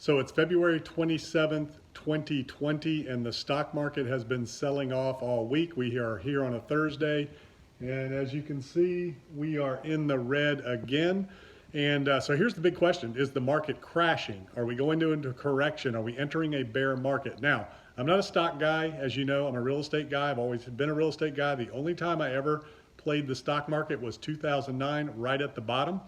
So it's February 27th, 2020, and the stock market has been selling off all week. We are here on a Thursday, and as you can see, we are in the red again. And so here's the big question. Is the market crashing? Are we going into a correction? Are we entering a bear market? Now, I'm not a stock guy. As you know, I'm a real estate guy. I've always been a real estate guy. The only time I ever played the stock market was 2009, right at the bottom.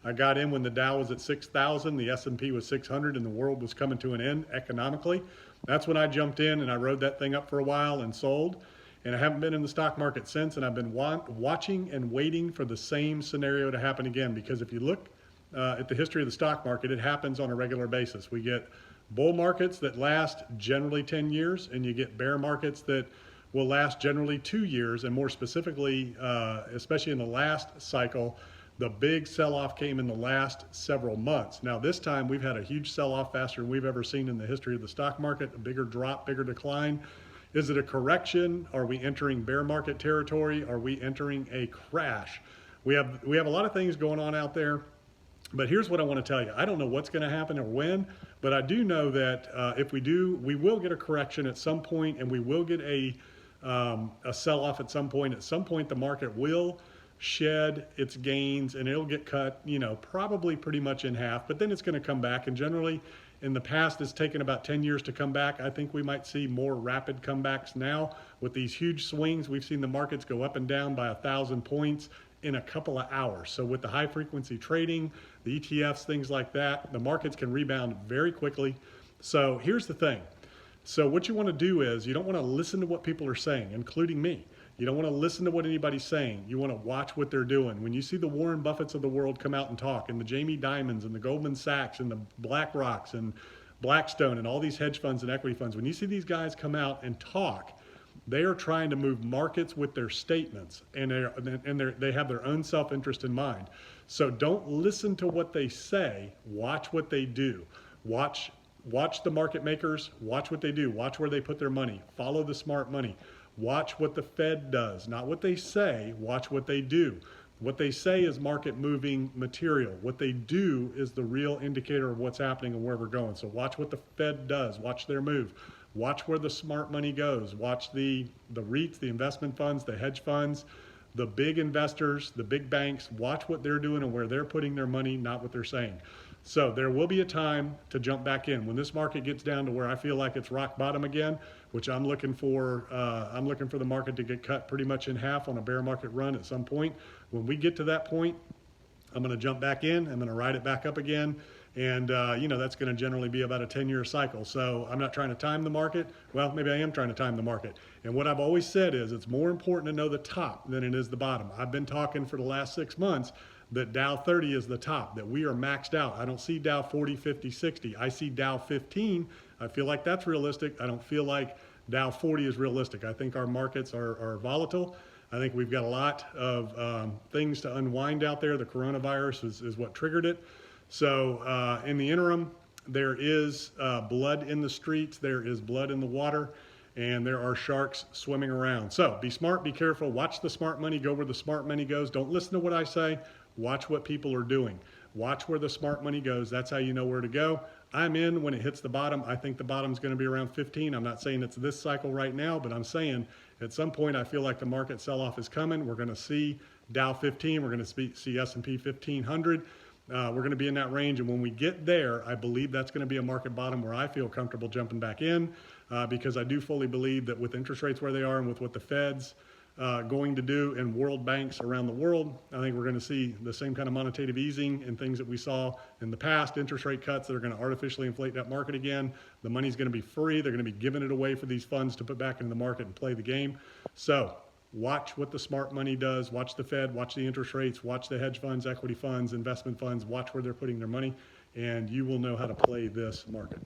I got in when the Dow was at 6,000, the S&P was 600, and the world was coming to an end economically. That's when I jumped in and I rode that thing up for a while and sold. And I haven't been in the stock market since, and I've been watching and waiting for the same scenario to happen again. Because if you look at the history of the stock market, it happens on a regular basis. We get bull markets that last generally 10 years, and you get bear markets that will last generally 2 years, and more specifically, especially in the last cycle, the big sell-off came in the last several months. Now this time we've had a huge sell-off, faster than we've ever seen in the history of the stock market, a bigger drop, bigger decline. Is it a correction? Are we entering bear market territory? Are we entering a crash? We have a lot of things going on out there, but here's what I want to tell you. I don't know what's going to happen or when, but I do know that if we do, we will get a correction at some point, and we will get a sell-off at some point. At some point, the market will shed its gains and it'll get cut, probably pretty much in half, but then it's going to come back. And generally in the past, it's taken about 10 years to come back. I think we might see more rapid comebacks now with these huge swings. We've seen the markets go up and down by 1,000 points in a couple of hours. So with the high frequency trading, the ETFs, things like that, the markets can rebound very quickly. So here's the thing. So what you want to do is you don't want to listen to what people are saying, including me. You don't want to listen to what anybody's saying. You want to watch what they're doing. When you see the Warren Buffetts of the world come out and talk, and the Jamie Dimons and the Goldman Sachs and the BlackRocks and Blackstone and all these hedge funds and equity funds, when you see these guys come out and talk, they are trying to move markets with their statements, and they have their own self-interest in mind. So don't listen to what they say. Watch what they do. Watch the market makers. Watch what they do. Watch where they put their money. Follow the smart money. Watch what the Fed does, not what they say, watch what they do. What they say is market moving material. What they do is the real indicator of what's happening and where we're going. So watch what the Fed does, watch their move. Watch where the smart money goes. Watch the REITs, the investment funds, the hedge funds, the big investors, the big banks. Watch what they're doing and where they're putting their money, not what they're saying. So there will be a time to jump back in. When this market gets down to where I feel like it's rock bottom again, which I'm looking for the market to get cut pretty much in half on a bear market run at some point. When we get to that point, I'm going to jump back in. I'm going to ride it back up again. And, that's going to generally be about a 10-year cycle. So I'm not trying to time the market. Well, maybe I am trying to time the market. And what I've always said is it's more important to know the top than it is the bottom. I've been talking for the last 6 months that Dow 30 is the top, that we are maxed out. I don't see Dow 40, 50, 60. I see Dow 15. I feel like that's realistic. I don't feel like Dow 40 is realistic. I think our markets are volatile. I think we've got a lot of things to unwind out there. The coronavirus is what triggered it. So in the interim, there is blood in the streets. There is blood in the water. And there are sharks swimming around. So be smart, be careful. Watch the smart money go where the smart money goes. Don't listen to what I say. Watch what people are doing. Watch where the smart money goes. That's how you know where to go. I'm in when it hits the bottom. I think the bottom's going to be around 15. I'm not saying it's this cycle right now, but I'm saying at some point I feel like the market sell-off is coming. We're going to see Dow 15. We're going to see S&P 1500. We're going to be in that range, and when we get there, I believe that's going to be a market bottom where I feel comfortable jumping back in because I do fully believe that with interest rates where they are and with what the Fed's going to do and world banks around the world, I think we're going to see the same kind of monetative easing and things that we saw in the past, interest rate cuts that are going to artificially inflate that market again. The money's going to be free. They're going to be giving it away for these funds to put back into the market and play the game. So watch what the smart money does. Watch the Fed, watch the interest rates, watch the hedge funds, equity funds, investment funds, watch where they're putting their money, and you will know how to play this market.